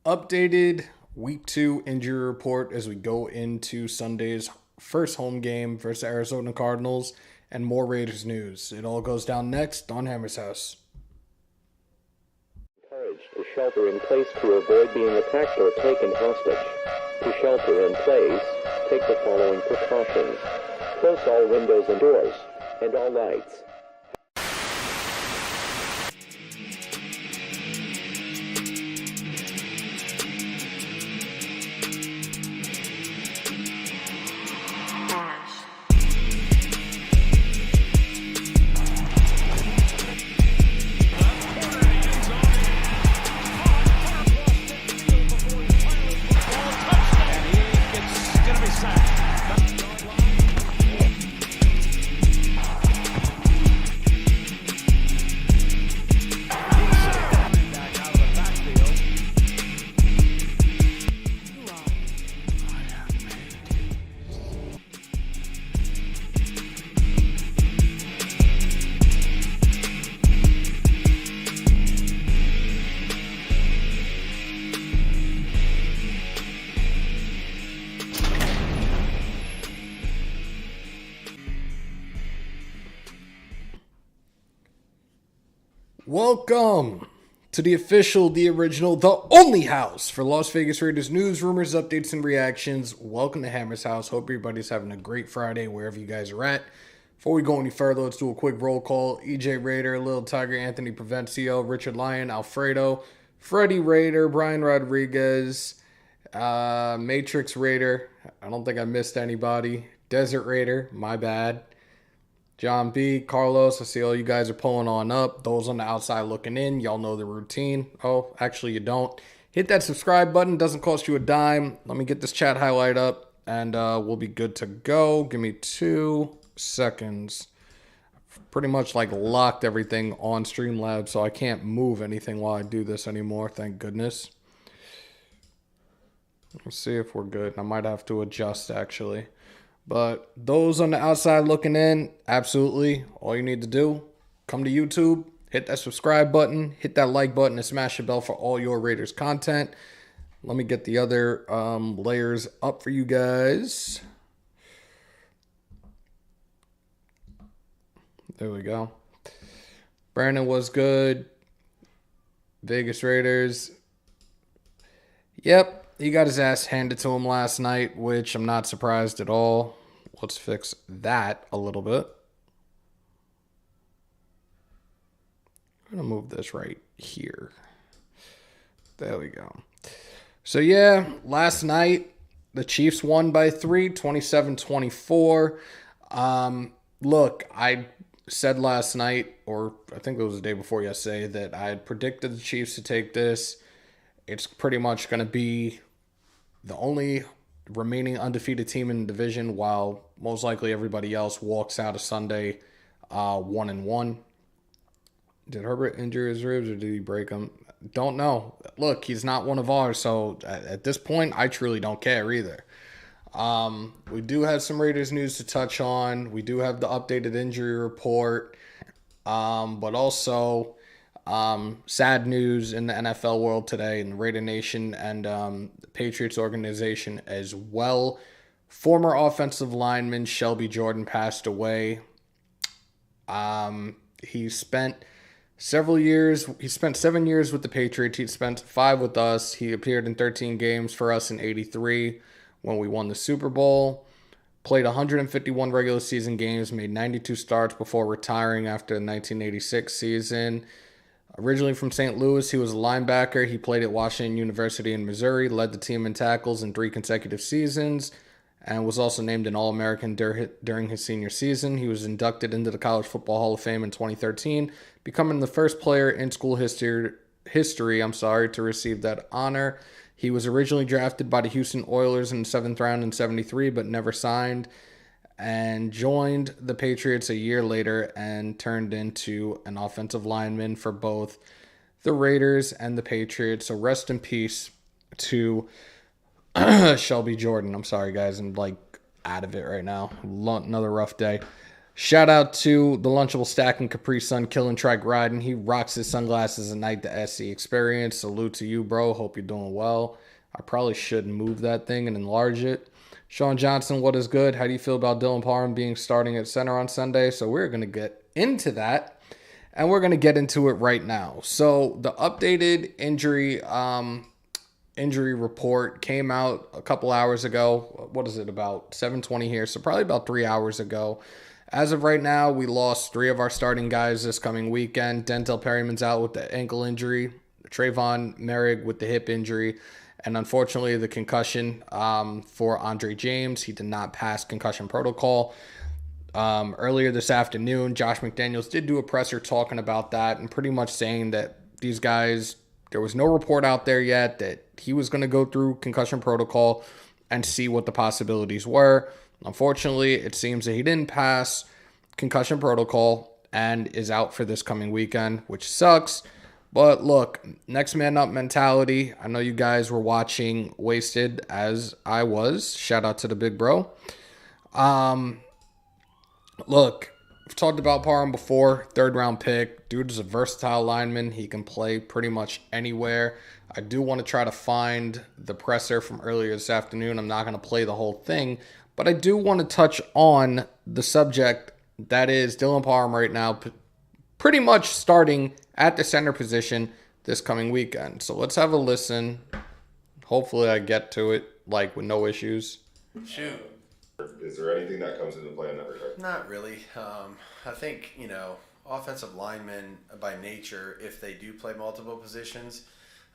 Updated week 2 injury report as we go into Sunday's first home game versus Arizona Cardinals and more Raiders news. It all goes down next on Hammers.House. Encouraged to shelter in place to avoid being attacked or taken hostage. To shelter in place, take the following precautions. Close all windows and doors, and all lights. Welcome to the official, the original, the only house for Las Vegas Raiders news, rumors, updates, and reactions. Welcome to Hammers.House. Hope everybody's having a great Friday wherever you guys are at. Before we go any further, let's do a quick roll call. EJ Raider, Little Tiger, Anthony Provencio, Richard Lyon, Alfredo, Freddie Raider, Brian Rodriguez, Matrix Raider. I don't think I missed anybody. Desert Raider, my bad. John B, Carlos, I see all you guys are pulling on up. Those on the outside looking in, y'all know the routine. Oh, actually you don't. Hit that subscribe button, doesn't cost you a dime. Let me get this chat highlight up and we'll be good to go. Give me 2 seconds. Pretty much like locked everything on Streamlabs, so I can't move anything while I do this anymore, thank goodness. Let's see if we're good. I might have to adjust actually. But those on the outside looking in, absolutely. All you need to do, come to YouTube, hit that subscribe button, hit that like button, and smash the bell for all your Raiders content. Let me get the other layers up for you guys. There we go. Brandon was good. Vegas Raiders. Yep. He got his ass handed to him last night, which I'm not surprised at all. Let's fix that a little bit. I'm going to move this right here. There we go. So, yeah, last night, the Chiefs won by 3, 27-24. Look, I said last night, or I think it was the day before yesterday, that I had predicted the Chiefs to take this. It's pretty much going to be the only remaining undefeated team in the division, while most likely everybody else walks out of Sunday 1-1. Did Herbert injure his ribs or did he break them? Don't know. Look, he's not one of ours, so at this point, I truly don't care either. We do have some Raiders news to touch on. We do have the updated injury report, but also sad news in the NFL world today, in the Raider Nation and the Patriots organization as well. Former offensive lineman Shelby Jordan passed away. He spent several years. He spent 7 years with the Patriots. He spent 5 with us. He appeared in 13 games for us in '83 when we won the Super Bowl. Played 151 regular season games, made 92 starts before retiring after the 1986 season. Originally from St. Louis, he was a linebacker. He played at Washington University in Missouri, led the team in tackles in 3 consecutive seasons, and was also named an All-American during his senior season. He was inducted into the College Football Hall of Fame in 2013, becoming the first player in school history to receive that honor. He was originally drafted by the Houston Oilers in the 7th round in '73, but never signed, and joined the Patriots a year later and turned into an offensive lineman for both the Raiders and the Patriots. So rest in peace to Shelby Jordan. I'm sorry, guys. I'm like out of it right now. Another rough day. Shout out to the Lunchable Stack and Capri Sun Killing Track Riding. He rocks his sunglasses at night, the SC Experience. Salute to you, bro. Hope you're doing well. I probably should move that thing and enlarge it. Sean Johnson, what is good? How do you feel about Dylan Parham being starting at center on Sunday? So we're going to get into that, and we're going to get into it right now. So the updated injury report came out a couple hours ago. What is it, about 7:20 here? So probably about 3 hours ago. As of right now, we lost 3 of our starting guys this coming weekend. Denzel Perryman's out with the ankle injury, Trayvon Merrick with the hip injury, and unfortunately the concussion for Andre James. He did not pass concussion protocol. Earlier this afternoon, Josh McDaniels did do a presser talking about that and pretty much saying that these guys, there was no report out there yet that he was going to go through concussion protocol and see what the possibilities were. Unfortunately, it seems that he didn't pass concussion protocol and is out for this coming weekend, which sucks. But look, next man up mentality. I know you guys were watching Wasted as I was. Shout out to the big bro. Look, we've talked about Parham before. 3rd round pick. Dude is a versatile lineman. He can play pretty much anywhere. I do want to try to find the presser from earlier this afternoon. I'm not going to play the whole thing, but I do want to touch on the subject that is Dylan Parham right now, pretty much starting at the center position this coming weekend. So let's have a listen. Hopefully I get to it like with no issues. Shoot. Is there anything that comes into play in that regard? Not really. I think, offensive linemen by nature, if they do play multiple positions,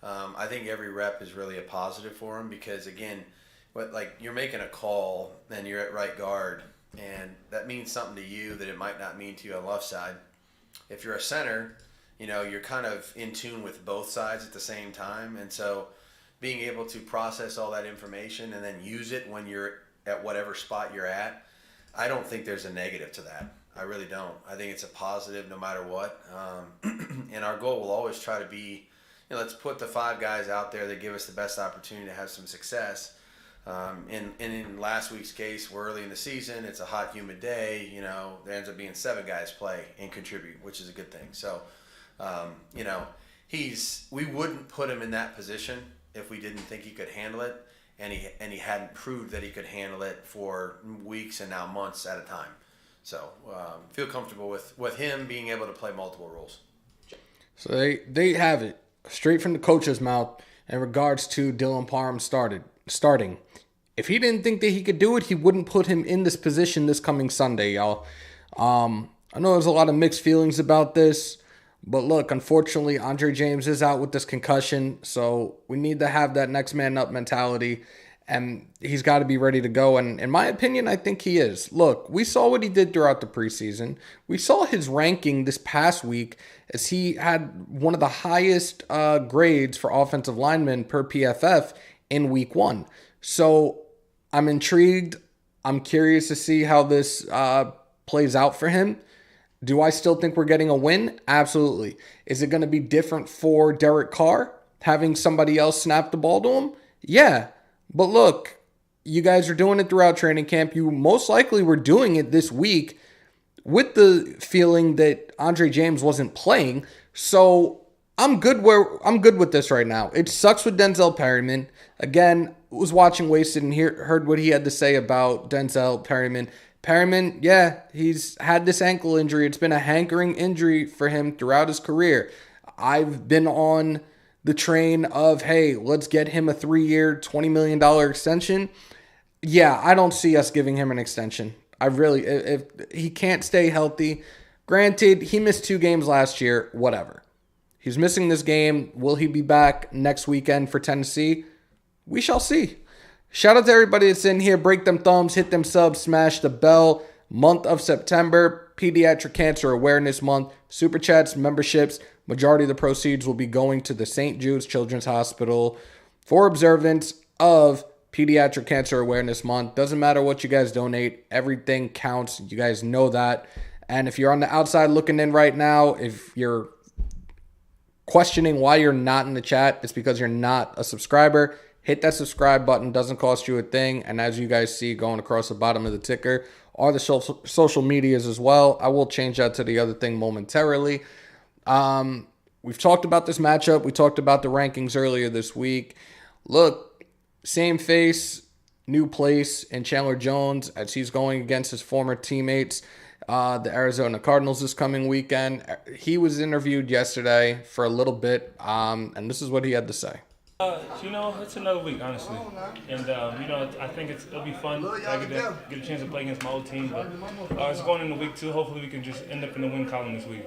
I think every rep is really a positive for them because, again, you're making a call and you're at right guard, and that means something to you that it might not mean to you on the left side. If you're a center, you're kind of in tune with both sides at the same time, and so being able to process all that information and then use it when you're at whatever spot you're at, I don't think there's a negative to that. I really don't. I think it's a positive no matter what. And our goal will always try to be, let's put the 5 guys out there that give us the best opportunity to have some success. In last week's case, we're early in the season. It's a hot, humid day. There ends up being 7 guys play and contribute, which is a good thing. So, we wouldn't put him in that position if we didn't think he could handle it. And he hadn't proved that he could handle it for weeks and now months at a time. So feel comfortable with him being able to play multiple roles. So they have it straight from the coach's mouth in regards to Dylan Parham starting. If he didn't think that he could do it, he wouldn't put him in this position this coming Sunday, y'all. I know there's a lot of mixed feelings about this. But look, unfortunately, Andre James is out with this concussion, so we need to have that next man up mentality, and he's got to be ready to go. And in my opinion, I think he is. Look, we saw what he did throughout the preseason. We saw his ranking this past week as he had one of the highest grades for offensive linemen per PFF in week 1. So I'm intrigued. I'm curious to see how this plays out for him. Do I still think we're getting a win? Absolutely. Is it going to be different for Derek Carr, having somebody else snap the ball to him? Yeah. But look, you guys are doing it throughout training camp. You most likely were doing it this week with the feeling that Andre James wasn't playing. So I'm good with this right now. It sucks with Denzel Perryman. Again, was watching Wasted and heard what he had to say about Denzel Perryman. Perryman, yeah, he's had this ankle injury. It's been a hankering injury for him throughout his career. I've been on the train of, hey, let's get him a 3-year, $20 million extension. Yeah, I don't see us giving him an extension. If he can't stay healthy, granted, he missed 2 games last year, whatever. He's missing this game. Will he be back next weekend for Tennessee? We shall see. Shout out to everybody that's in here. Break them thumbs, hit them subs, smash the bell. Month of September, Pediatric Cancer Awareness Month. Super chats, memberships. Majority of the proceeds will be going to the St. Jude's Children's Hospital for observance of Pediatric Cancer Awareness Month. Doesn't matter what you guys donate. Everything counts. You guys know that. And if you're on the outside looking in right now, if you're questioning why you're not in the chat, it's because you're not a subscriber. Hit that subscribe button. Doesn't cost you a thing. And as you guys see going across the bottom of the ticker, are the social medias as well. I will change that to the other thing momentarily. We've talked about this matchup. We talked about the rankings earlier this week. Look, same face, new place in Chandler Jones as he's going against his former teammates, the Arizona Cardinals this coming weekend. He was interviewed yesterday for a little bit, and this is what he had to say. It's another week, honestly. And, I think it'll be fun. I get a chance to play against my old team. But it's going into week 2. Hopefully we can just end up in the win column this week.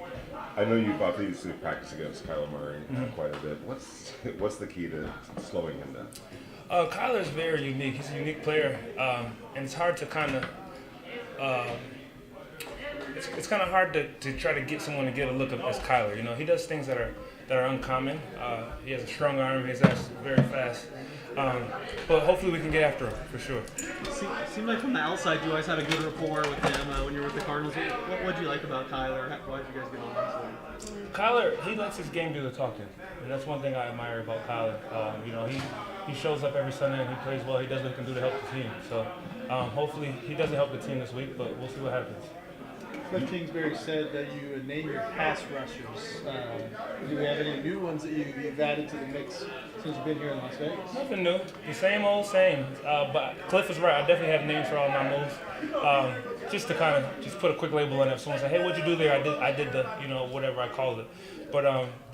I know you've previously practiced against Kyler Murray quite a bit. What's the key to slowing him down? Kyler's very unique. He's a unique player. And it's hard to kind of... It's kind of hard to try to get someone to get a look as Kyler. He does things that are uncommon. He has a strong arm. He's actually very fast. But hopefully we can get after him for sure. Seemed like from the outside you guys had a good rapport with him when you were with the Cardinals. What did you like about Kyler? Why did you guys get along? Kyler, he lets his game do the talking, and that's one thing I admire about Kyler. He shows up every Sunday and he plays well. He does what he can do to help the team. So hopefully he doesn't help the team this week, but we'll see what happens. Cliff Kingsbury said that you name your pass rushers. Do we have any new ones that you've added to the mix since you've been here in Las Vegas? Nothing new. The same old same. But Cliff is right. I definitely have names for all my moves. Just to kind of just put a quick label on it. If someone say, "Hey, what'd you do there?" I did the whatever I called it. But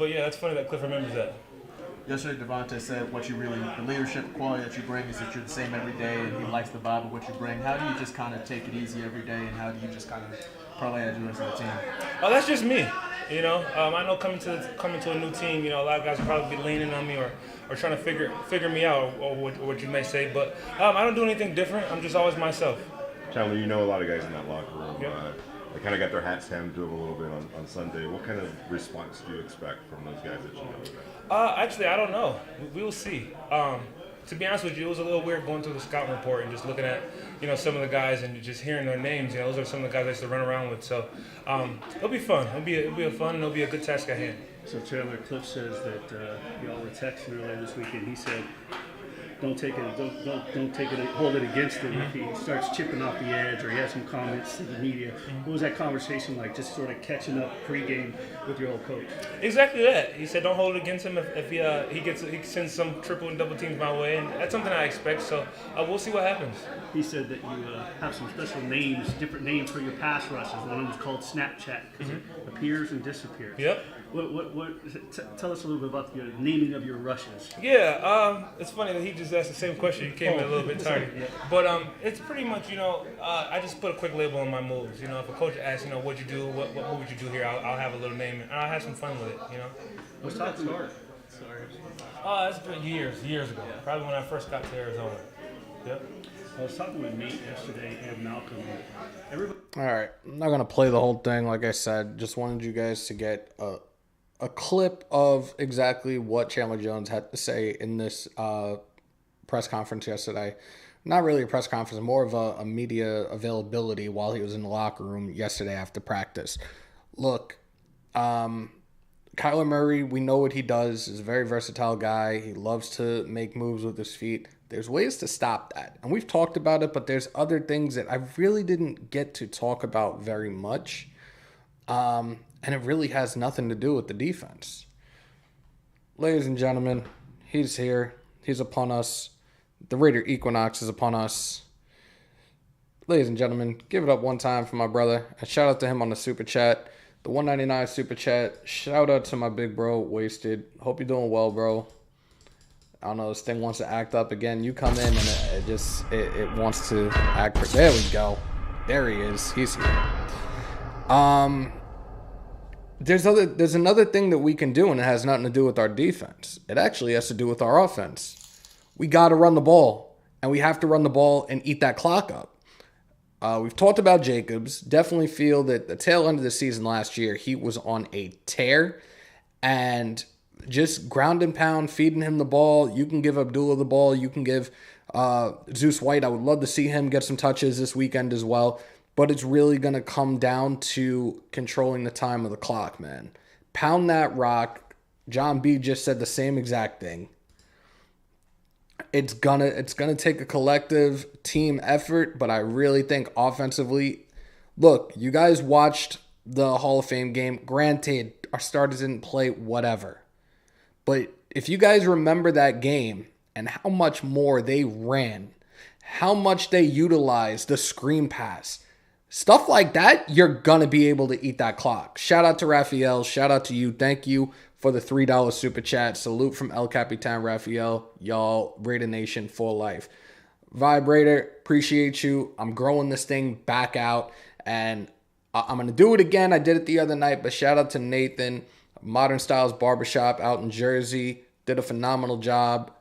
yeah, that's funny that Cliff remembers that. Yesterday, Devontae said the leadership quality that you bring is that you're the same every day, and he likes the vibe of what you bring. How do you just kind of take it easy every day, and how do you just kind of parlay that to the rest of the team? Oh, that's just me. I know coming to a new team, a lot of guys will probably be leaning on me or trying to figure me out, or what you may say. But I don't do anything different. I'm just always myself. Chandler, a lot of guys in that locker room. Yep. They kind of got their hats handed to them a little bit on Sunday. What kind of response do you expect from those guys that you know? Actually, I don't know. We will see. To be honest with you, it was a little weird going through the scouting report and just looking at, some of the guys and just hearing their names. Those are some of the guys I used to run around with. So it'll be fun. It'll be a fun and it'll be a good task at hand. So Chandler, Cliff says that y'all were texting earlier this weekend. He said, don't take it, hold it against him if he starts chipping off the edge or he has some comments to the media. What was that conversation like, just sort of catching up pregame with your old coach? Exactly that. He said don't hold it against him if he sends some triple and double teams my way, and that's something I expect, so we'll see what happens. He said that you have some special names, different names for your pass rushes. One of them is called Snapchat because it appears and disappears. Yep. Tell us a little bit about the naming of your rushes. Yeah, it's funny that he just asked the same question. He came in a little bit tardy. But it's pretty much, I just put a quick label on my moves. If a coach asks, what'd you do, what move would you do here, I'll have a little name and I'll have some fun with it, What's that start? It's been years ago. Probably when I first got to Arizona. Yep. I was talking with Nate yesterday and Malcolm. All right, I'm not going to play the whole thing. Like I said, just wanted you guys to get a clip of exactly what Chandler Jones had to say in this press conference yesterday. Not really a press conference, more of a media availability while he was in the locker room yesterday after practice. Look, Kyler Murray, we know what he does. He's a very versatile guy. He loves to make moves with his feet. There's ways to stop that. And we've talked about it, but there's other things that I really didn't get to talk about very much. And it really has nothing to do with the defense. Ladies and gentlemen, he's here. He's upon us. The Raider Equinox is upon us. Ladies and gentlemen, give it up one time for my brother. A shout out to him on the Super Chat. The $1.99 Super Chat. Shout out to my big bro, Wasted. Hope you're doing well, bro. I don't know, this thing wants to act up again. You come in and it wants to act. There we go. There he is. He's here. There's another thing that we can do, and it has nothing to do with our defense. It actually has to do with our offense. We got to run the ball, and we have to run the ball and eat that clock up. We've talked about Jacobs. Definitely feel that the tail end of the season last year, he was on a tear, and just ground and pound, feeding him the ball. You can give Abdullah the ball. You can give Zeus White. I would love to see him get some touches this weekend as well. But it's really going to come down to controlling the time of the clock, man. Pound that rock. John B. just said the same exact thing. It's gonna take a collective team effort, but I really think offensively, look, you guys watched the Hall of Fame game. Granted, our starters didn't play, whatever. But if you guys remember that game and how much more they ran, how much they utilized the screen pass, stuff like that, you're going to be able to eat that clock. Shout out to Raphael. Shout out to you. Thank you for the $3 super chat. Salute from El Capitan Raphael. Y'all, Raider Nation for life. Vibrator, appreciate you. I'm growing this thing back out, and I'm going to do it again. I did it the other night, but shout out to Nathan, Modern Styles Barbershop out in Jersey. Did a phenomenal job.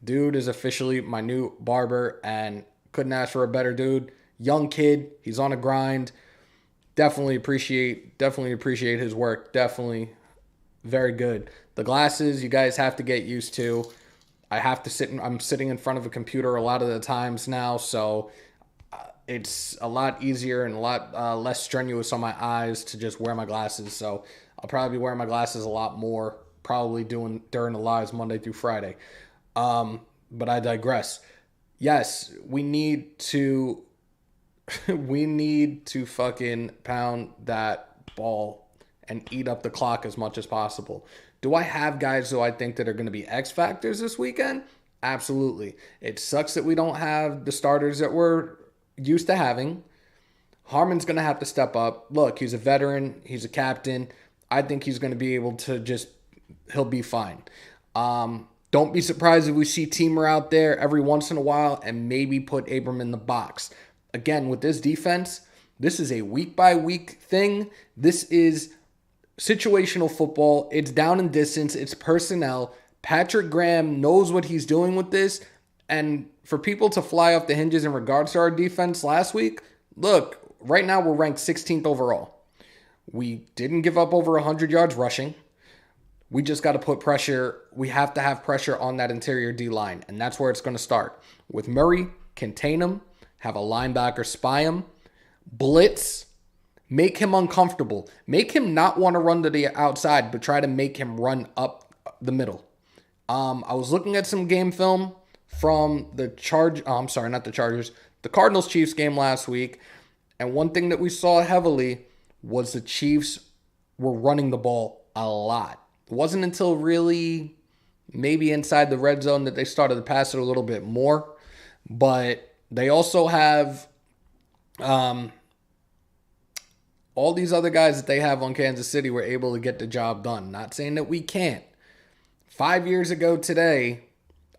Dude is officially my new barber, and couldn't ask for a better dude. Young kid, he's on a grind. Definitely appreciate his work. Definitely very good. The glasses, you guys have to get used to. I'm sitting in front of a computer a lot of the times now, so it's a lot easier and a lot less strenuous on my eyes to just wear my glasses. So I'll probably be wearing my glasses a lot more, probably during the lives Monday through Friday. But I digress. Yes, we need to fucking pound that ball and eat up the clock as much as possible. Do I have guys who I think that are going to be X factors this weekend? Absolutely. It sucks that we don't have the starters that we're used to having. Harmon's going to have to step up. Look, he's a veteran. He's a captain. I think he's going to be able to he'll be fine. Don't be surprised if we see Teamer out there every once in a while and maybe put Abram in the box. Again, with this defense, this is a week-by-week thing. This is situational football. It's down and distance. It's personnel. Patrick Graham knows what he's doing with this. And for people to fly off the hinges in regards to our defense last week, look, right now we're ranked 16th overall. We didn't give up over 100 yards rushing. We just got to put pressure. We have to have pressure on that interior D-line, and that's where it's going to start. With Murray, contain him, have a linebacker spy him, blitz, make him uncomfortable. Make him not want to run to the outside, but try to make him run up the middle. I was looking at some game film from the Cardinals-Chiefs game last week, and one thing that we saw heavily was the Chiefs were running the ball a lot. It wasn't until really maybe inside the red zone that they started to pass it a little bit more. But they also have all these other guys that they have on Kansas City were able to get the job done. Not saying that we can't. 5 years ago today,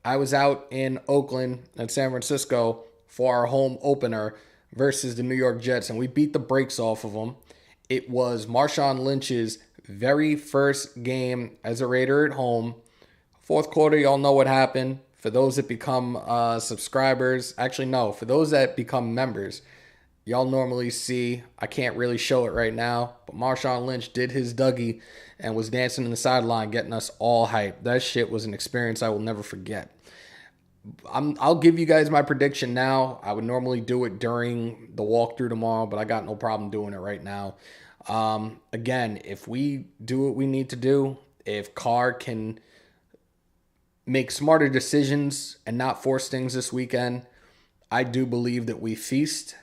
I was out in Oakland and San Francisco for our home opener versus the New York Jets, and we beat the brakes off of them. It was Marshawn Lynch's very first game as a Raider at home. Fourth quarter, y'all know what happened. For those that become subscribers, actually no, for those that become members, y'all normally see, I can't really show it right now, but Marshawn Lynch did his Dougie and was dancing in the sideline, getting us all hyped. That shit was an experience I will never forget. I'll give you guys my prediction now. I would normally do it during the walkthrough tomorrow, but I got no problem doing it right now. Again, if we do what we need to do, if Carr can make smarter decisions and not force things this weekend, I do believe that we feast.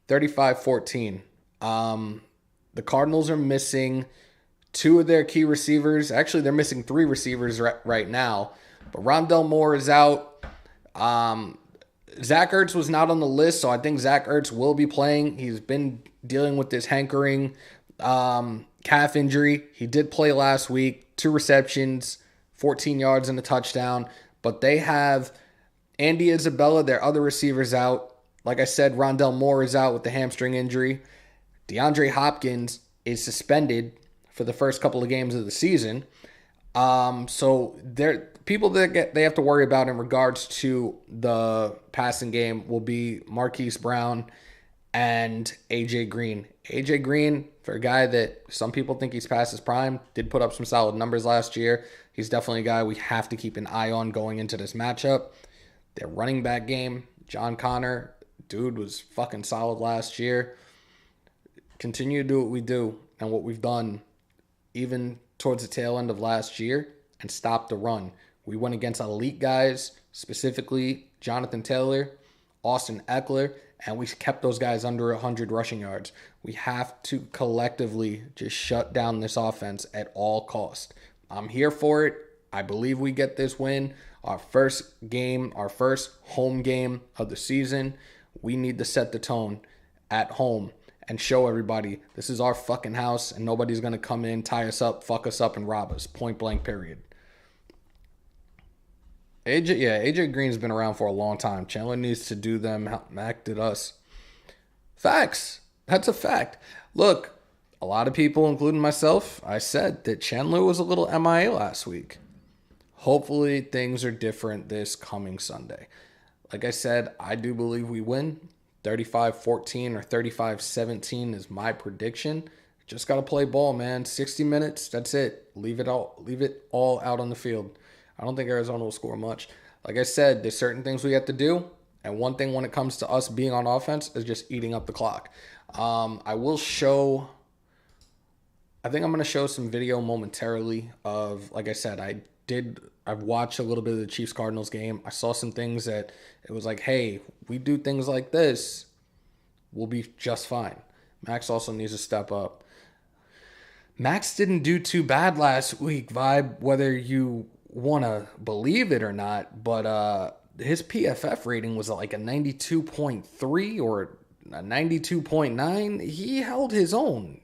35-14. The Cardinals are missing two of their key receivers. Actually, they're missing three receivers right now. But Rondell Moore is out. Zach Ertz was not on the list, so I think Zach Ertz will be playing. He's been dealing with this hankering calf injury. He did play last week. 2 receptions, 14 yards and a touchdown. But they have Andy Isabella, their other receivers, out. Like I said, Rondell Moore is out with the hamstring injury. DeAndre Hopkins is suspended for the first couple of games of the season. So people that they have to worry about in regards to the passing game will be Marquise Brown and AJ Green. AJ Green, for a guy that some people think he's past his prime, did put up some solid numbers last year. He's definitely a guy we have to keep an eye on going into this matchup. Their running back game, John Connor, dude was fucking solid last year. Continue to do what we do and what we've done even towards the tail end of last year and stop the run. We went against elite guys, specifically Jonathan Taylor, Austin Eckler, and we kept those guys under 100 rushing yards. We have to collectively just shut down this offense at all costs. I'm here for it. I believe we get this win. Our first home game of the season. We need to set the tone at home and show everybody this is our fucking house and nobody's going to come in, tie us up, fuck us up, and rob us. Point blank, period. AJ Green's been around for a long time. Chandler needs to do them how Mac did us. Facts. That's a fact. Look, a lot of people, including myself, I said that Chandler was a little MIA last week. Hopefully things are different this coming Sunday. Like I said, I do believe we win. 35-14 or 35-17 is my prediction. Just got to play ball, man. 60 minutes, that's it. Leave it all out on the field. I don't think Arizona will score much. Like I said, there's certain things we have to do. And one thing when it comes to us being on offense is just eating up the clock. I think I'm going to show some video momentarily of, like I said, I've watched a little bit of the Chiefs-Cardinals game. I saw some things that it was like, hey, we do things like this, we'll be just fine. Max also needs to step up. Max didn't do too bad last week, Vibe, whether you want to believe it or not, but his PFF rating was like a 92.3 or a 92.9. He held his own.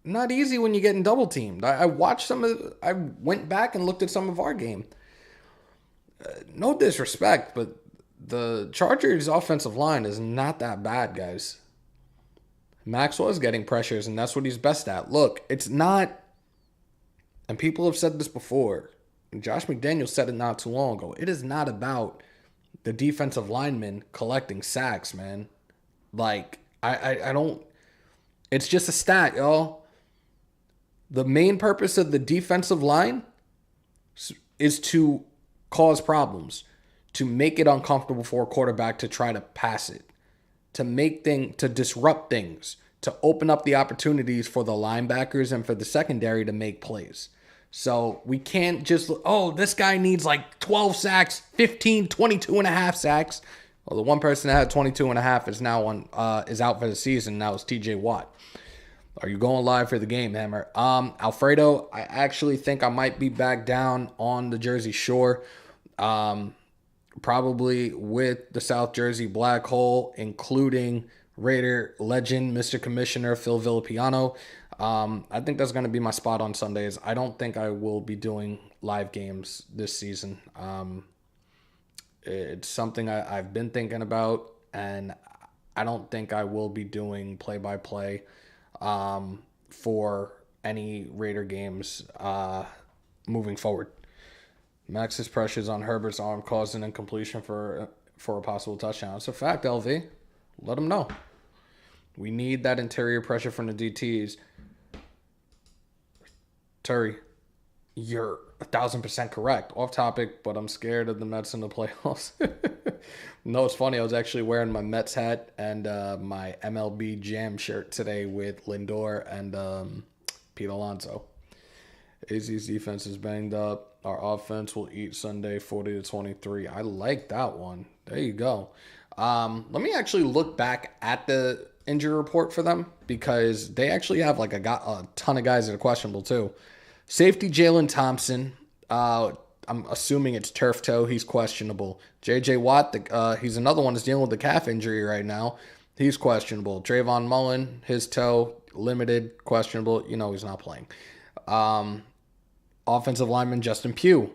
Not easy when you're getting double teamed. I went back and looked at some of our game. No disrespect, but the Chargers' offensive line is not that bad, guys. Max was getting pressures, and that's what he's best at. Look, it's not, and people have said this before, and Josh McDaniels said it not too long ago, it is not about the defensive linemen collecting sacks, man. Like, I don't, it's just a stat, y'all. The main purpose of the defensive line is to cause problems, to make it uncomfortable for a quarterback to try to pass it, to disrupt things, to open up the opportunities for the linebackers and for the secondary to make plays. So we can't just, this guy needs like 12 sacks, 15, 22 and a half sacks. Well, the one person that had 22 and a half is now is out for the season. That was TJ Watt. Are you going live for the game, Hammer? Alfredo, I actually think I might be back down on the Jersey Shore. Probably with the South Jersey Black Hole, including Raider legend, Mr. Commissioner Phil Villapiano. I think that's going to be my spot on Sundays. I don't think I will be doing live games this season. It's something I've been thinking about, and I don't think I will be doing play-by-play for any Raider games moving forward. Max's pressures on Herbert's arm caused an incompletion for a possible touchdown. It's a fact, LV. Let him know. We need that interior pressure from the DTs. Terry, you're 1,000% correct. Off topic, but I'm scared of the Mets in the playoffs. No, it's funny. I was actually wearing my Mets hat and my MLB Jam shirt today with Lindor and Pete Alonso. AZ's defense is banged up. Our offense will eat Sunday 40-23. I like that one. There you go. Let me actually look back at the injury report for them because they actually have like a ton of guys that are questionable too. Safety Jalen Thompson. I'm assuming it's turf toe. He's questionable. J.J. Watt, he's another one that's dealing with the calf injury right now. He's questionable. Trayvon Mullen, his toe, limited, questionable. You know he's not playing. Offensive lineman Justin Pugh,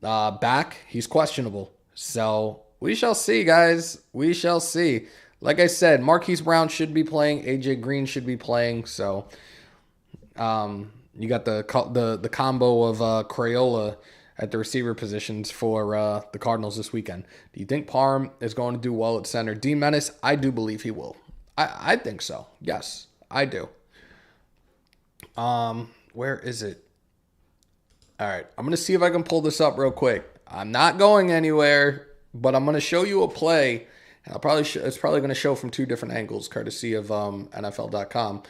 back, he's questionable. So we shall see, guys. We shall see. Like I said, Marquise Brown should be playing. AJ Green should be playing. So you got the combo of Crayola at the receiver positions for the Cardinals this weekend. Do you think Parham is going to do well at center? D. Menace, I do believe he will. I think so. Yes, I do. Where is it? All right, I'm going to see if I can pull this up real quick. I'm not going anywhere, but I'm going to show you a play. And it's probably going to show from two different angles, courtesy of NFL.com.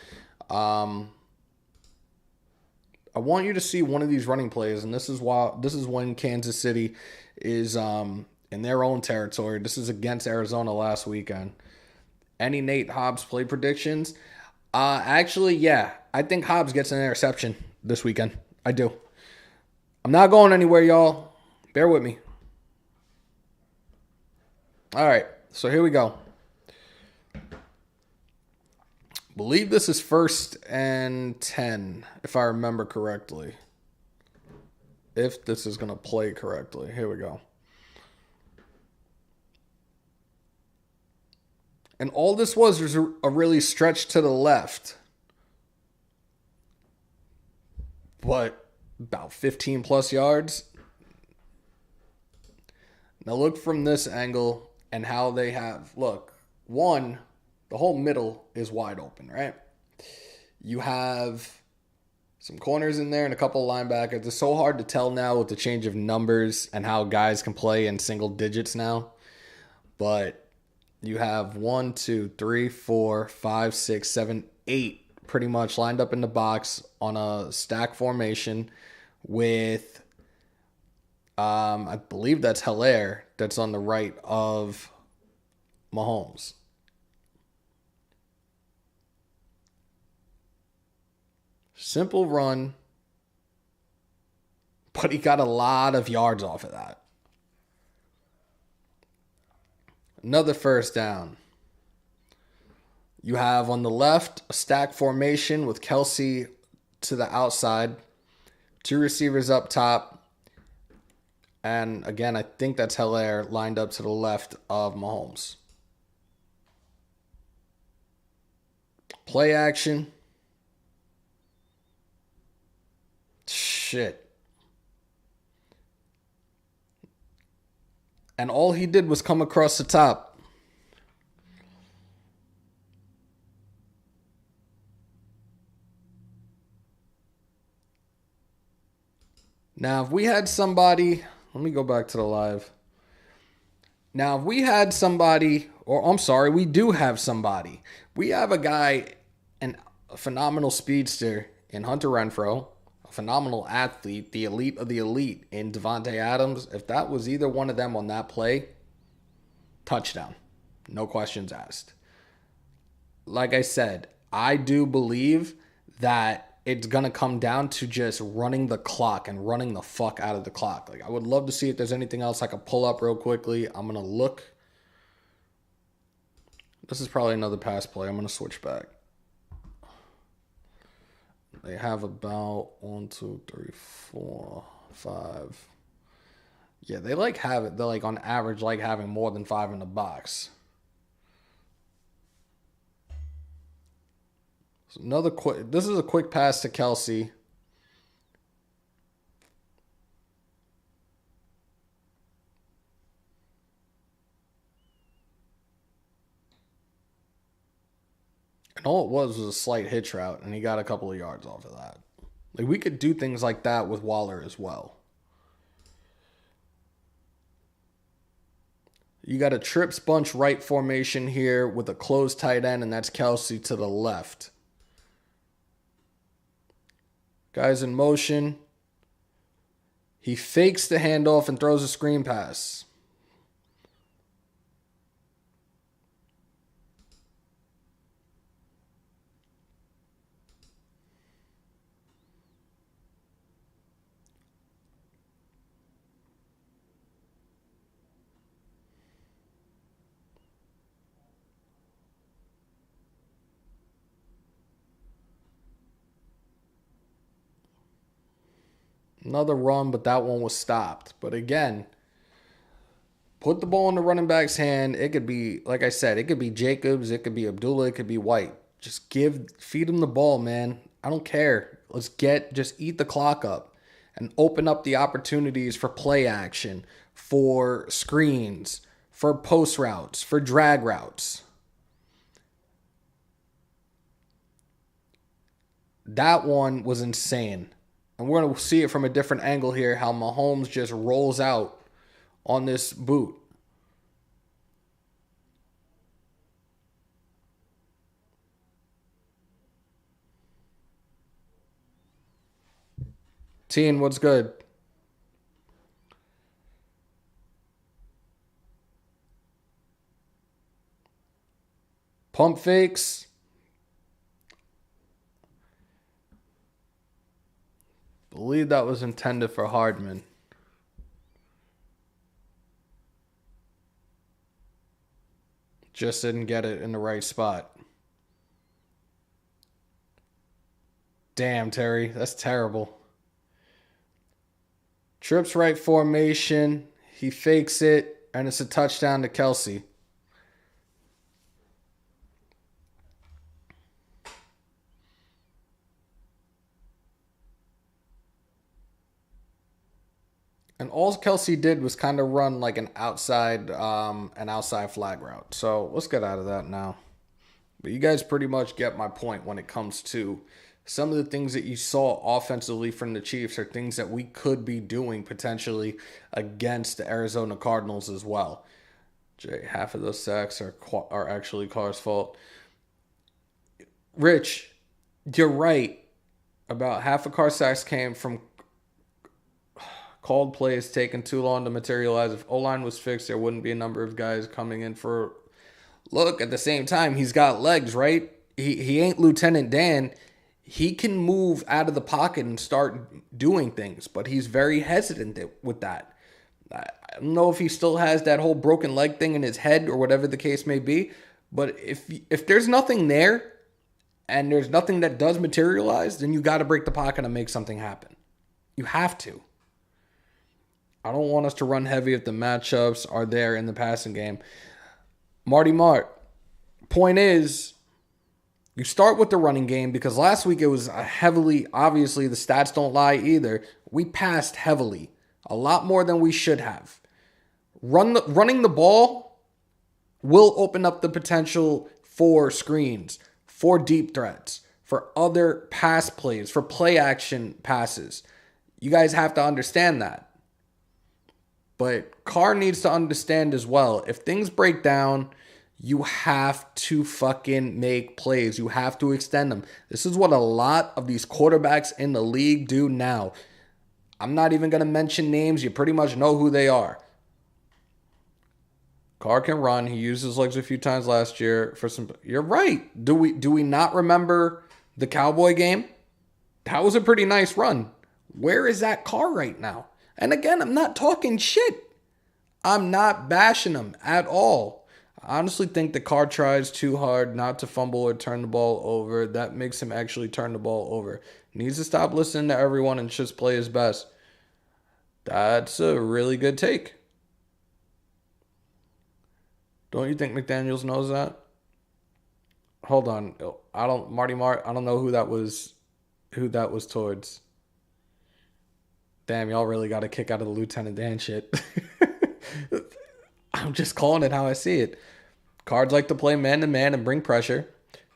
I want you to see one of these running plays, and this is when Kansas City is in their own territory. This is against Arizona last weekend. Any Nate Hobbs play predictions? Actually, yeah. I think Hobbs gets an interception this weekend. I do. I'm not going anywhere, y'all. Bear with me. All right, so here we go. Believe this is 1st and 10, if I remember correctly. If this is going to play correctly. Here we go. And all this was a really stretch to the left. But about 15 plus yards. Now look from this angle and how they have, look, one, the whole middle is wide open, right? You have some corners in there and a couple of linebackers. It's so hard to tell now with the change of numbers and how guys can play in single digits now. But you have 1, 2, 3, 4, 5, 6, 7, 8 pretty much lined up in the box on a stack formation with, I believe that's Hilaire that's on the right of Mahomes. Simple run, but he got a lot of yards off of that. Another first down. You have on the left a stack formation with Kelsey to the outside, 2 receivers up top, and again, I think that's Hilaire lined up to the left of Mahomes. Play action. Shit. And all he did was come across the top. Now, if we had somebody, let me go back to the live. Now, if we had somebody, or I'm sorry, we do have somebody. We have a guy, a phenomenal speedster in Hunter Renfrow, a phenomenal athlete, the elite of the elite in Devontae Adams. If that was either one of them on that play, touchdown. No questions asked. Like I said, I do believe that it's going to come down to just running the clock and running the fuck out of the clock. Like, I would love to see if there's anything else I could pull up real quickly. I'm going to look. This is probably another pass play. I'm going to switch back. They have about 1, 2, 3, 4, 5. Yeah, they have it. They're like on average like having more than 5 in the box. So this is a quick pass to Kelsey. And all it was a slight hitch route, and he got a couple of yards off of that. Like, we could do things like that with Waller as well. You got a trips bunch right formation here with a closed tight end, and that's Kelsey to the left. Guys in motion. He fakes the handoff and throws a screen pass. Another run, but that one was stopped. But again, put the ball in the running back's hand. It could be, like I said, it could be Jacobs, it could be Abdullah, it could be White. Just feed him the ball, man. I don't care. Just eat the clock up and open up the opportunities for play action, for screens, for post routes, for drag routes. That one was insane. And we're going to see it from a different angle here, how Mahomes just rolls out on this boot. Teen, what's good? Pump fakes. Believe that was intended for Hardman. Just didn't get it in the right spot. Damn, Terry. That's terrible. Trips right formation. He fakes it, and it's a touchdown to Kelsey. And all Kelsey did was kind of run like an outside flag route. So let's get out of that now. But you guys pretty much get my point when it comes to some of the things that you saw offensively from the Chiefs are things that we could be doing potentially against the Arizona Cardinals as well. Jay, half of those sacks are actually Carr's fault. Rich, you're right. About half of Carr's sacks came from called plays taking too long to materialize. If O-line was fixed, there wouldn't be a number of guys coming in for... Look, at the same time, he's got legs, right? He ain't Lieutenant Dan. He can move out of the pocket and start doing things, but he's very hesitant with that. I don't know if he still has that whole broken leg thing in his head or whatever the case may be, but if there's nothing there and there's nothing that does materialize, then you got to break the pocket and make something happen. You have to. I don't want us to run heavy if the matchups are there in the passing game. Marty Mart, point is, you start with the running game because last week it was heavily, obviously the stats don't lie either. We passed heavily, a lot more than we should have. Running the ball will open up the potential for screens, for deep threats, for other pass plays, for play action passes. You guys have to understand that. But Carr needs to understand as well, if things break down, you have to fucking make plays. You have to extend them. This is what a lot of these quarterbacks in the league do now. I'm not even going to mention names. You pretty much know who they are. Carr can run. He used his legs a few times last year for some... You're right. Do we not remember the Cowboy game? That was a pretty nice run. Where is that Carr right now? And again, I'm not talking shit. I'm not bashing him at all. I honestly think the Carr tries too hard not to fumble or turn the ball over. That makes him actually turn the ball over. He needs to stop listening to everyone and just play his best. That's a really good take. Don't you think McDaniels knows that? Hold on. Marty Mart, I don't know who that was towards. Damn, y'all really got a kick out of the Lieutenant Dan shit. I'm just calling it how I see it. Cards like to play man-to-man and bring pressure.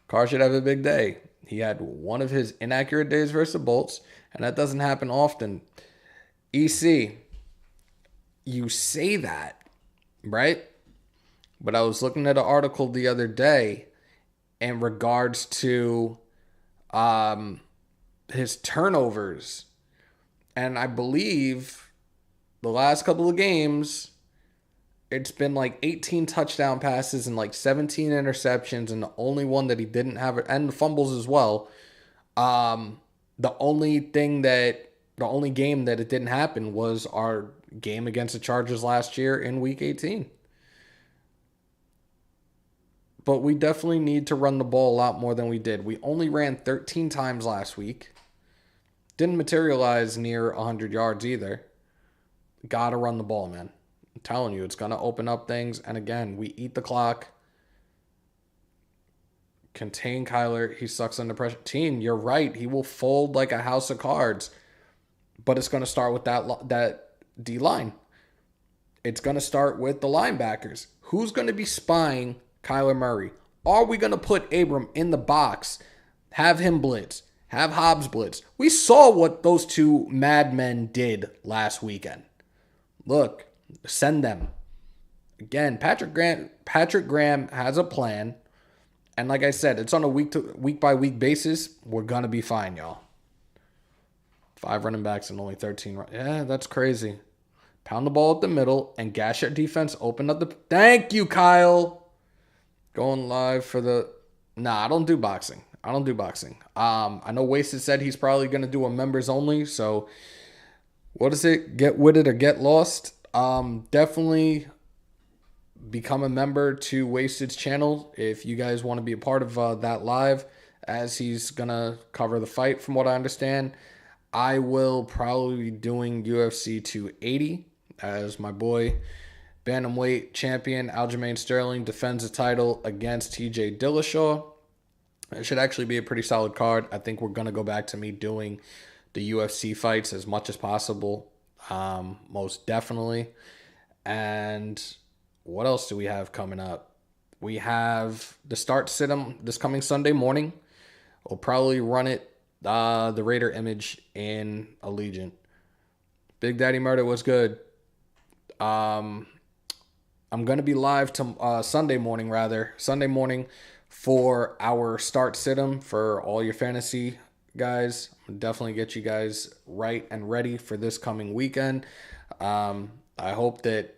Carr should have a big day. He had one of his inaccurate days versus the Bolts, and that doesn't happen often. EC, you say that, right? But I was looking at an article the other day in regards to his turnovers. And I believe the last couple of games, it's been like 18 touchdown passes and like 17 interceptions. And the only one that he didn't have, and the fumbles as well. The only game that it didn't happen was our game against the Chargers last year in week 18. But we definitely need to run the ball a lot more than we did. We only ran 13 times last week. Didn't materialize near 100 yards either. Gotta run the ball, man. I'm telling you, it's gonna open up things. And again, we eat the clock. Contain Kyler. He sucks under pressure. Team, you're right. He will fold like a house of cards. But it's gonna start with that D-line. It's gonna start with the linebackers. Who's gonna be spying Kyler Murray? Are we gonna put Abram in the box? Have him blitz? Have Hobbs blitz? We saw what those two madmen did last weekend. Look, send them. Again, Patrick Graham has a plan. And like I said, it's on a week by week basis. We're going to be fine, y'all. 5 running backs and only 13. Yeah, that's crazy. Pound the ball at the middle and gash our defense. Open up the. Thank you, Kyle. Going live for the. Nah, I don't do boxing. I I know Wasted said he's probably going to do a members only. So, what is it? Get with it or get lost. Definitely become a member to Wasted's channel if you guys want to be a part of that live, as he's going to cover the fight from what I understand. I will probably be doing UFC 280 as my boy bantamweight champion Aljamain Sterling defends the title against TJ Dillashaw. It should actually be a pretty solid card. I think we're going to go back to me doing the UFC fights as much as possible. Most definitely. And what else do we have coming up? We have the start sit-em this coming Sunday morning. We'll probably run it, the Raider image in Allegiant. Big Daddy Murder was good. I'm going to be live to Sunday morning for our start sit-em for all your fantasy guys. I'll definitely get you guys right and ready for this coming weekend. I hope that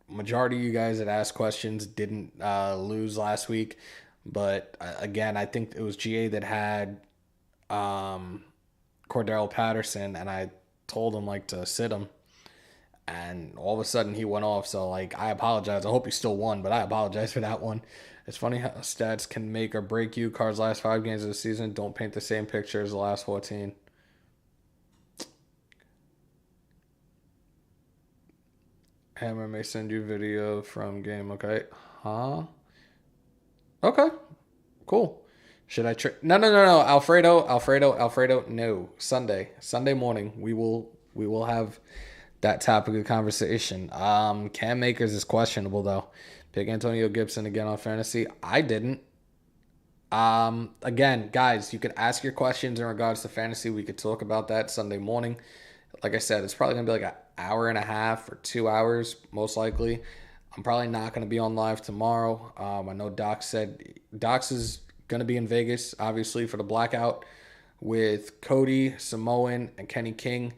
majority of you guys that asked questions didn't lose last week. But again, I think it was GA that had Cordell Patterson, and I told him to sit him. And all of a sudden he went off. So I apologize. I hope he still won, but I apologize for that one. It's funny how stats can make or break you. Carr's last 5 games of the season don't paint the same picture as the last 14. Hammer may send you video from game. Okay. Huh? Okay. Cool. Should I No. Alfredo. No. Sunday morning. We will have that topic of conversation. Cam Makers is questionable though. Pick Antonio Gibson again on fantasy. I didn't. Again, guys, you could ask your questions in regards to fantasy. We could talk about that Sunday morning. Like I said, it's probably gonna be an hour and a half or 2 hours, most likely. I'm probably not gonna be on live tomorrow. I know Docs is gonna be in Vegas, obviously, for the blackout with Cody, Samoan, and Kenny King.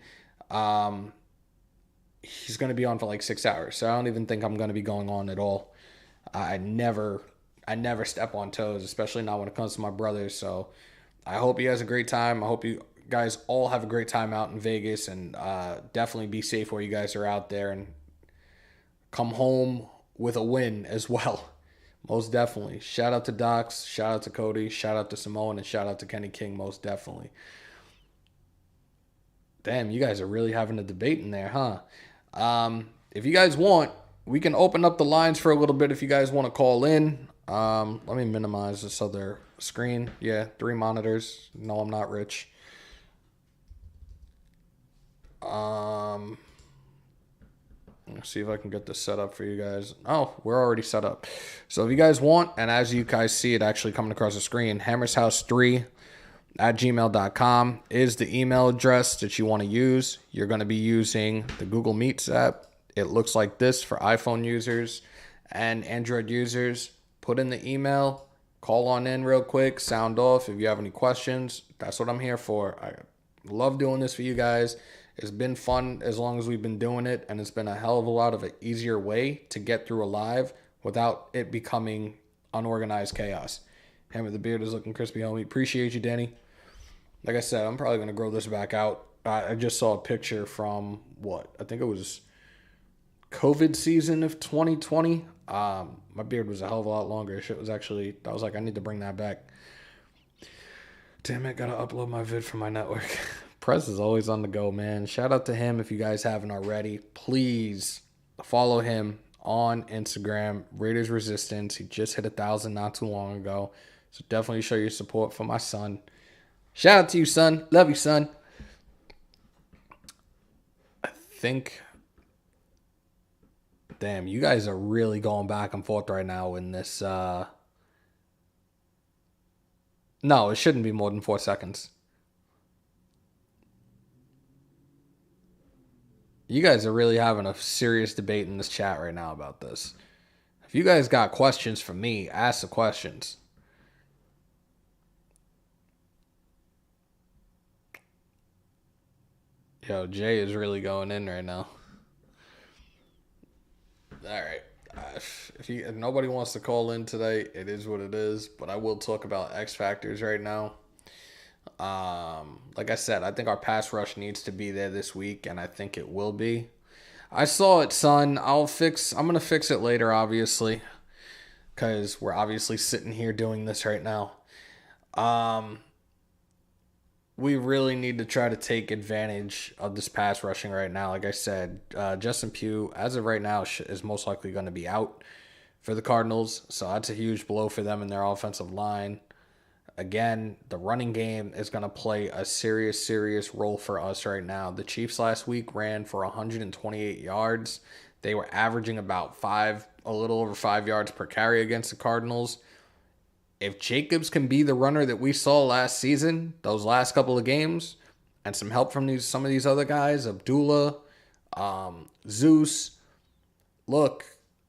He's going to be on for 6 hours, so I don't even think I'm going to be going on at all. I never step on toes, especially not when it comes to my brothers. So I hope you guys have a great time. I hope you guys all have a great time out in Vegas, and definitely be safe where you guys are out there, and come home with a win as well. Most definitely. Shout out to Docs, shout out to Cody, shout out to Samoan, and shout out to Kenny King, most definitely. Damn, you guys are really having a debate in there, huh? If you guys want, we can open up the lines for a little bit if you guys want to call in. Let me minimize this other screen. Yeah, 3 monitors. No, I'm not rich. Let's see if I can get this set up for you guys. Oh, we're already set up. So if you guys want, and as you guys see it actually coming across the screen, Hammers.House3@gmail.com is the email address that you want to use. You're going to be using the Google Meets app. It looks like this for iPhone users and Android users. Put in the email, call on in real quick, sound off if you have any questions. That's what I'm here for. I love doing this for you guys. It's been fun as long as we've been doing it, and it's been a hell of a lot of an easier way to get through a live without it becoming unorganized chaos. Hammer the beard is looking crispy, homie. Appreciate you, Danny. Like I said, I'm probably going to grow this back out. I just saw a picture from, I think it was COVID season of 2020. My beard was a hell of a lot longer. Shit was actually, I was like, I need to bring that back. Damn it, gotta upload my vid from my network. Prez is always on the go, man. Shout out to him if you guys haven't already. Please follow him on Instagram, Raiders Resistance. He just hit 1,000 not too long ago. So definitely show your support for my son. Shout out to you, son. Love you, son. I think... Damn, you guys are really going back and forth right now in this... No, it shouldn't be more than 4 seconds. You guys are really having a serious debate in this chat right now about this. If you guys got questions for me, ask the questions. Yo, Jay is really going in right now. All right. If nobody wants to call in today, it is what it is. But I will talk about X factors right now. Like I said, I think our pass rush needs to be there this week, and I think it will be. I saw it, son. I'm gonna fix it later, obviously, because we're obviously sitting here doing this right now. We really need to try to take advantage of this pass rushing right now. Like I said, Justin Pugh, as of right now, is most likely going to be out for the Cardinals. So that's a huge blow for them and their offensive line. Again, the running game is going to play a serious role for us right now. The Chiefs last week ran for 128 yards. They were averaging about a little over 5 yards per carry against the Cardinals. If Jacobs can be the runner that we saw last season, those last couple of games, and some help from some of these other guys, Abdullah, Zeus, look,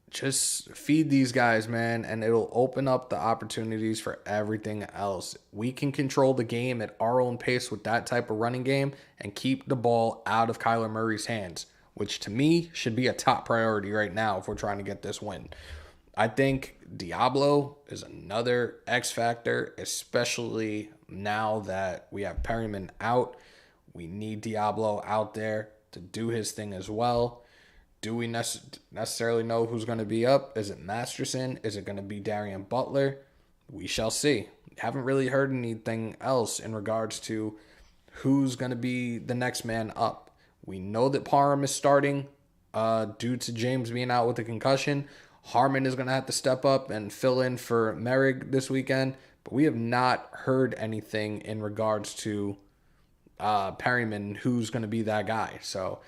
just feed these guys, man, and it'll open up the opportunities for everything else. We can control the game at our own pace with that type of running game and keep the ball out of Kyler Murray's hands, which to me should be a top priority right now if we're trying to get this win. I think Diablo is another X factor, especially now that we have Perryman out. We need Diablo out there to do his thing as well. Do we necessarily know who's going to be up? Is it Masterson? Is it going to be Darian Butler? We shall see. Haven't really heard anything else in regards to who's going to be the next man up. We know that Parham is starting due to James being out with a concussion. Harmon is going to have to step up and fill in for Merrick this weekend. But we have not heard anything in regards to Perryman, who's going to be that guy. So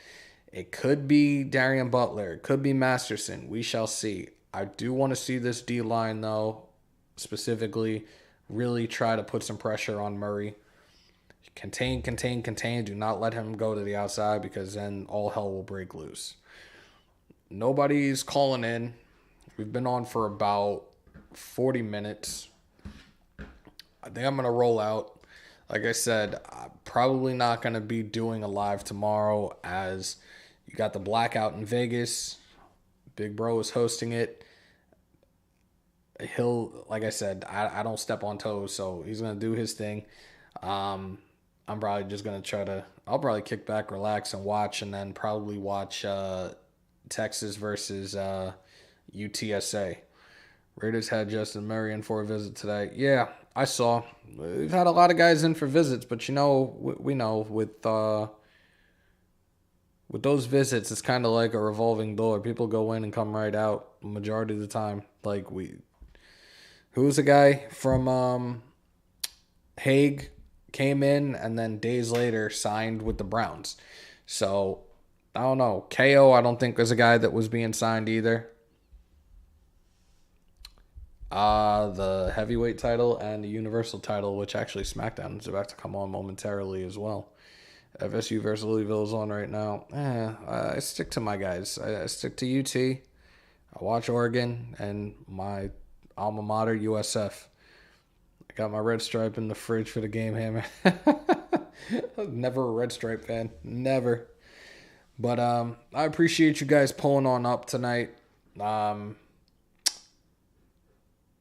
it could be Darian Butler. It could be Masterson. We shall see. I do want to see this D-line, though, specifically really try to put some pressure on Murray. Contain. Do not let him go to the outside because then all hell will break loose. Nobody's calling in. We've been on for about 40 minutes. I think I'm going to roll out. Like I said, I'm probably not going to be doing a live tomorrow as you got the blackout in Vegas. Big Bro is hosting it. Like I said, I don't step on toes, so he's going to do his thing. I'm probably just going to I'll probably kick back, relax, and watch, and then probably watch Texas versus UTSA. Raiders had Justin Murray in for a visit today. Yeah, I saw. We've had a lot of guys in for visits, but we know with those visits, it's kind of like a revolving door. People go in and come right out majority of the time. Like who was the guy from Hague came in and then days later signed with the Browns. So I don't know. KO, I don't think was a guy that was being signed either. The heavyweight title and the universal title, which actually SmackDown is about to come on momentarily as well. FSU versus Louisville is on right now. I stick to my guys. I stick to UT. I watch Oregon and my alma mater, USF. I got my red stripe in the fridge for the game, Hammer. Never a red stripe fan. Never. But I appreciate you guys pulling on up tonight.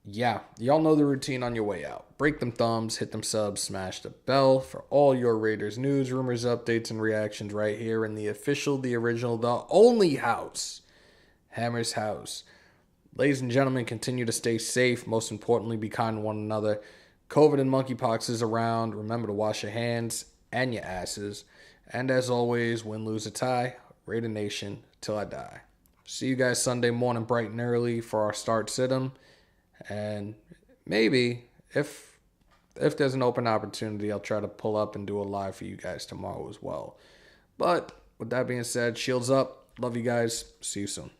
Yeah, y'all know the routine on your way out. Break them thumbs, hit them subs, smash the bell for all your Raiders news, rumors, updates, and reactions right here in the official, the original, the only house, Hammers.House. Ladies and gentlemen, continue to stay safe. Most importantly, be kind to one another. COVID and monkeypox is around. Remember to wash your hands and your asses. And as always, win, lose, or tie, Raider Nation till I die. See you guys Sunday morning bright and early for our start sit-em. And maybe if there's an open opportunity, I'll try to pull up and do a live for you guys tomorrow as well. But with that being said, shields up. Love you guys. See you soon.